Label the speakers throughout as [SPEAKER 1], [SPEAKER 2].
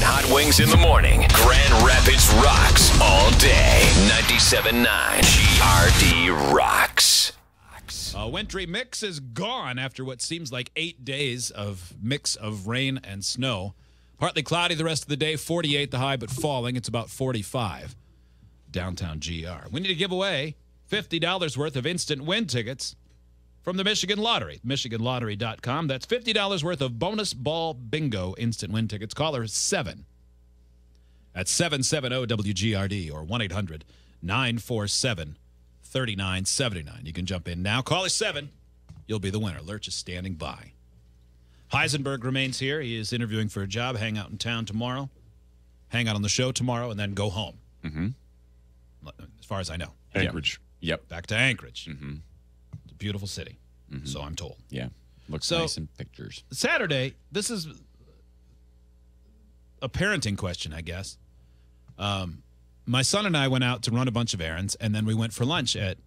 [SPEAKER 1] hot wings in the morning. Grand Rapids rocks all day. 97.9 GRD rocks.
[SPEAKER 2] Wintry mix is gone after what seems like 8 days of mix of rain and snow. Partly cloudy the rest of the day, 48 the high, but falling. It's about 45 downtown GR. We need to give away $50 worth of instant win tickets from the Michigan Lottery, michiganlottery.com. That's $50 worth of bonus ball bingo instant win tickets. Caller 7 at 770-WGRD or 1-800-947-3979. You can jump in now. Caller 7. You'll be the winner. Lurch is standing by. Heisenberg remains here. He is interviewing for a job. Hang out in town tomorrow. Hang out on the show tomorrow and then go home. Mm-hmm. As far as I know.
[SPEAKER 3] Anchorage.
[SPEAKER 4] Yep.
[SPEAKER 2] Back to Anchorage.
[SPEAKER 4] Mm-hmm.
[SPEAKER 2] It's a beautiful city. Mm-hmm. So I'm told.
[SPEAKER 4] Yeah. Looks nice in pictures.
[SPEAKER 2] Saturday, this is a parenting question, I guess. My son and I went out to run a bunch of errands, and then we went for lunch at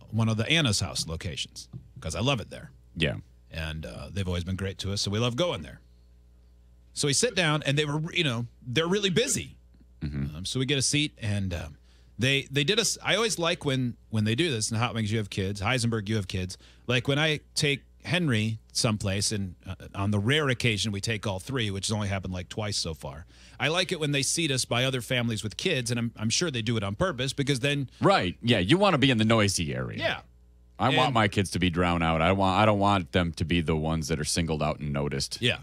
[SPEAKER 2] one of the Anna's House locations because I love it there.
[SPEAKER 4] Yeah.
[SPEAKER 2] And they've always been great to us, so we love going there. So we sit down, and they were, they're really busy. Mm-hmm. So we get a seat, and they did us. I always like when they do this. In Hot Wings, you have kids. Heisenberg, you have kids. Like when I take Henry someplace, and on the rare occasion we take all three, which has only happened like twice so far. I like it when they seat us by other families with kids, and I'm sure they do it on purpose because then
[SPEAKER 4] right, yeah, you want to be in the noisy area.
[SPEAKER 2] Yeah,
[SPEAKER 4] I want my kids to be drowned out. I don't want them to be the ones that are singled out and noticed.
[SPEAKER 2] Yeah.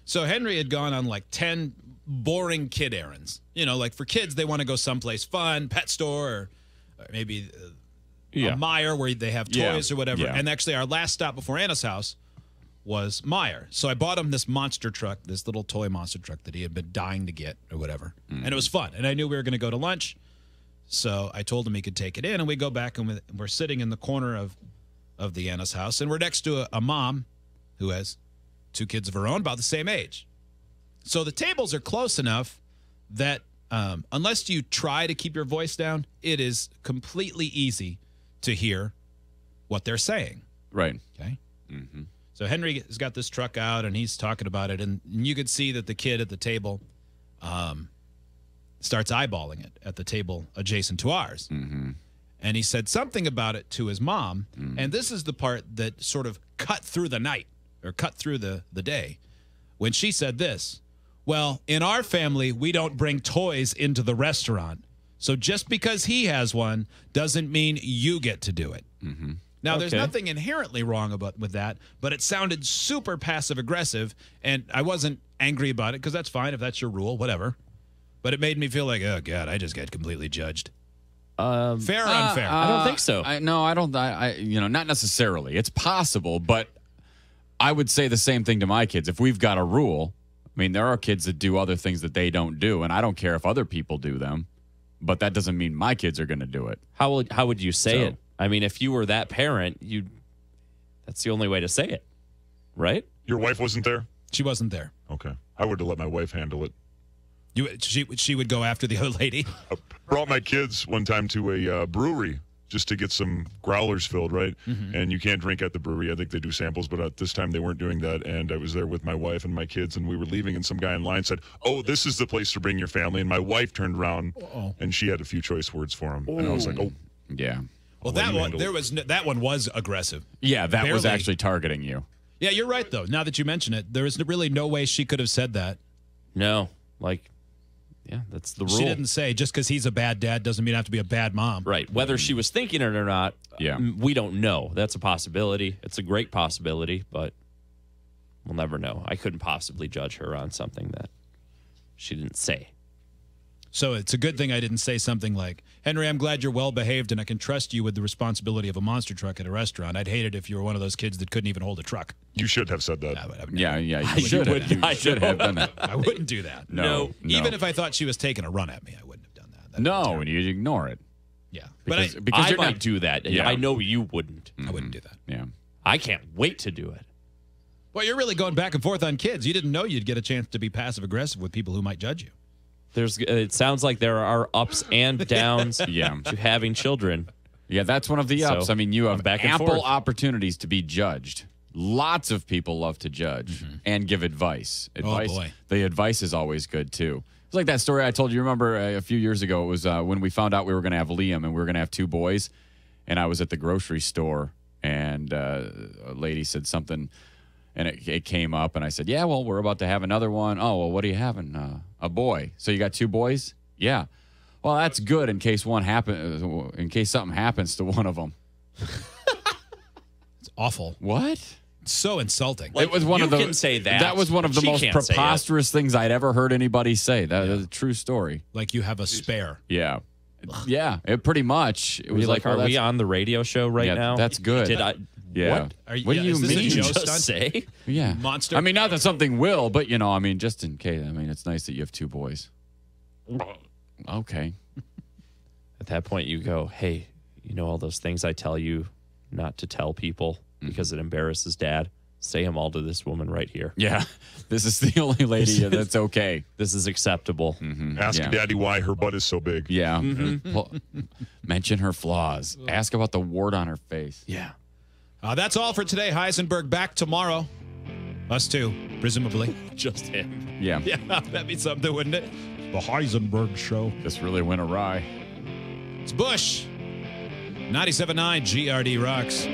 [SPEAKER 2] So Henry had gone on like 10 boring kid errands. Like for kids, they want to go someplace fun, pet store, or maybe a Meijer where they have toys or whatever.
[SPEAKER 4] Yeah.
[SPEAKER 2] And actually, our last stop before Anna's house was Meijer. So I bought him this monster truck, this little toy monster truck that he had been dying to get or whatever. Mm. And it was fun. And I knew we were going to go to lunch. So I told him he could take it in. And we go back, and we're sitting in the corner of the Anna's house. And we're next to a mom who has 2 kids of her own, about the same age. So the tables are close enough that unless you try to keep your voice down, it is completely easy to hear what they're saying.
[SPEAKER 4] Right.
[SPEAKER 2] Okay.
[SPEAKER 4] Mm-hmm.
[SPEAKER 2] So Henry has got this truck out, and he's talking about it, and you could see that the kid at the table starts eyeballing it at the table adjacent to ours. Mm-hmm. And he said something about it to his mom, and this is the part that sort of cut through the night, or cut through the day, when she said this: well, in our family, we don't bring toys into the restaurant. So just because he has one doesn't mean you get to do it. Mm-hmm. Now, there's nothing inherently wrong with that, but it sounded super passive-aggressive, and I wasn't angry about it because that's fine if that's your rule, whatever. But it made me feel like, oh, God, I just got completely judged. Fair or unfair?
[SPEAKER 5] I don't think so.
[SPEAKER 4] No, I don't. Not necessarily. It's possible, but I would say the same thing to my kids. If we've got a rule, I mean, there are kids that do other things that they don't do, and I don't care if other people do them, but that doesn't mean my kids are going to do it.
[SPEAKER 5] How would you say it? I mean, if you were that parent, that's the only way to say it, right?
[SPEAKER 3] Your wife wasn't there?
[SPEAKER 2] She wasn't there.
[SPEAKER 3] Okay. I would have let my wife handle it.
[SPEAKER 2] She would go after the other lady?
[SPEAKER 3] I brought my kids one time to a brewery just to get some growlers filled, right? Mm-hmm. And you can't drink at the brewery. I think they do samples, but at this time they weren't doing that. And I was there with my wife and my kids, and we were leaving, and some guy in line said, "Oh, this is the place to bring your family." And my wife turned around, and she had a few choice words for him. And I was like, oh.
[SPEAKER 4] Yeah.
[SPEAKER 2] Well, that one was aggressive.
[SPEAKER 4] Yeah, that was actually targeting you.
[SPEAKER 2] Yeah, you're right, though. Now that you mention it, there is really no way she could have said that.
[SPEAKER 5] No. Yeah, that's the rule.
[SPEAKER 2] She didn't say just because he's a bad dad doesn't mean I have to be a bad mom.
[SPEAKER 5] Right. Whether she was thinking it or not, we don't know. That's a possibility. It's a great possibility, but we'll never know. I couldn't possibly judge her on something that she didn't say.
[SPEAKER 2] So it's a good thing I didn't say something like, "Henry, I'm glad you're well-behaved and I can trust you with the responsibility of a monster truck at a restaurant. I'd hate it if you were one of those kids that couldn't even hold a truck."
[SPEAKER 3] You should have said that.
[SPEAKER 4] You should have done that.
[SPEAKER 2] I wouldn't do that.
[SPEAKER 4] No.
[SPEAKER 2] Even if I thought she was taking a run at me, I wouldn't have done that.
[SPEAKER 4] No, and you'd ignore it.
[SPEAKER 2] Yeah.
[SPEAKER 4] Because
[SPEAKER 5] I
[SPEAKER 4] you're
[SPEAKER 5] might
[SPEAKER 4] not
[SPEAKER 5] do that.
[SPEAKER 4] Yeah.
[SPEAKER 5] I know you wouldn't.
[SPEAKER 2] I wouldn't do that.
[SPEAKER 4] Yeah.
[SPEAKER 5] I can't wait to do it.
[SPEAKER 2] Well, you're really going back and forth on kids. You didn't know you'd get a chance to be passive-aggressive with people who might judge you.
[SPEAKER 5] It sounds like there are ups and downs to having children.
[SPEAKER 4] Yeah, that's one of the ups.
[SPEAKER 5] So,
[SPEAKER 4] I mean, you have
[SPEAKER 5] back and
[SPEAKER 4] ample
[SPEAKER 5] forth.
[SPEAKER 4] opportunities to be judged. Lots of people love to judge and give advice.
[SPEAKER 2] Oh, boy.
[SPEAKER 4] The advice is always good, too. It's like that story I told you. Remember a few years ago? It was when we found out we were going to have Liam and we were going to have 2 boys. And I was at the grocery store, and a lady said something, and it came up, and I said, "Yeah, well, we're about to have another one." "Oh, well, what are you having?" "A boy." "So you got 2 boys?" "Yeah." "Well, that's good in case something happens to one of them."
[SPEAKER 2] It's awful.
[SPEAKER 4] What?
[SPEAKER 2] It's so insulting.
[SPEAKER 5] Like,
[SPEAKER 4] It was one
[SPEAKER 5] you
[SPEAKER 4] of the.
[SPEAKER 5] can say that.
[SPEAKER 4] That was one of the
[SPEAKER 5] She
[SPEAKER 4] most
[SPEAKER 5] can't say it.
[SPEAKER 4] preposterous things I'd ever heard anybody say. That is a true story.
[SPEAKER 2] Like you have a spare.
[SPEAKER 4] Yeah. Yeah, it pretty much. It
[SPEAKER 5] Were you
[SPEAKER 4] was
[SPEAKER 5] like,
[SPEAKER 4] well,
[SPEAKER 5] are we
[SPEAKER 4] that's-
[SPEAKER 5] on the radio show right
[SPEAKER 4] Yeah,
[SPEAKER 5] now?
[SPEAKER 4] that's good.
[SPEAKER 5] Did I?
[SPEAKER 4] Yeah.
[SPEAKER 5] What?
[SPEAKER 4] What do you
[SPEAKER 2] is this
[SPEAKER 4] mean?
[SPEAKER 2] a Joe
[SPEAKER 5] Just
[SPEAKER 2] stunt?
[SPEAKER 5] say?
[SPEAKER 4] Yeah.
[SPEAKER 2] Monster?
[SPEAKER 4] I mean, not that something will, but, just in case. I mean, it's nice that you have 2 boys. Okay.
[SPEAKER 5] At that point, you go, hey, all those things I tell you not to tell people because it embarrasses Dad? Say them all to this woman right here.
[SPEAKER 4] Yeah. This is the only lady that's okay.
[SPEAKER 5] This is acceptable.
[SPEAKER 3] Ask
[SPEAKER 4] Yeah.
[SPEAKER 3] Daddy why her butt is so big.
[SPEAKER 4] Yeah. Well, mention her flaws. Ask about the wart on her face.
[SPEAKER 5] Yeah.
[SPEAKER 2] That's all for today. Heisenberg back tomorrow. Us too, presumably.
[SPEAKER 5] Just him.
[SPEAKER 4] Yeah.
[SPEAKER 2] Yeah, that'd be something, wouldn't it? The Heisenberg Show.
[SPEAKER 4] This really went awry.
[SPEAKER 2] It's Bush. 97.9 GRD Rocks.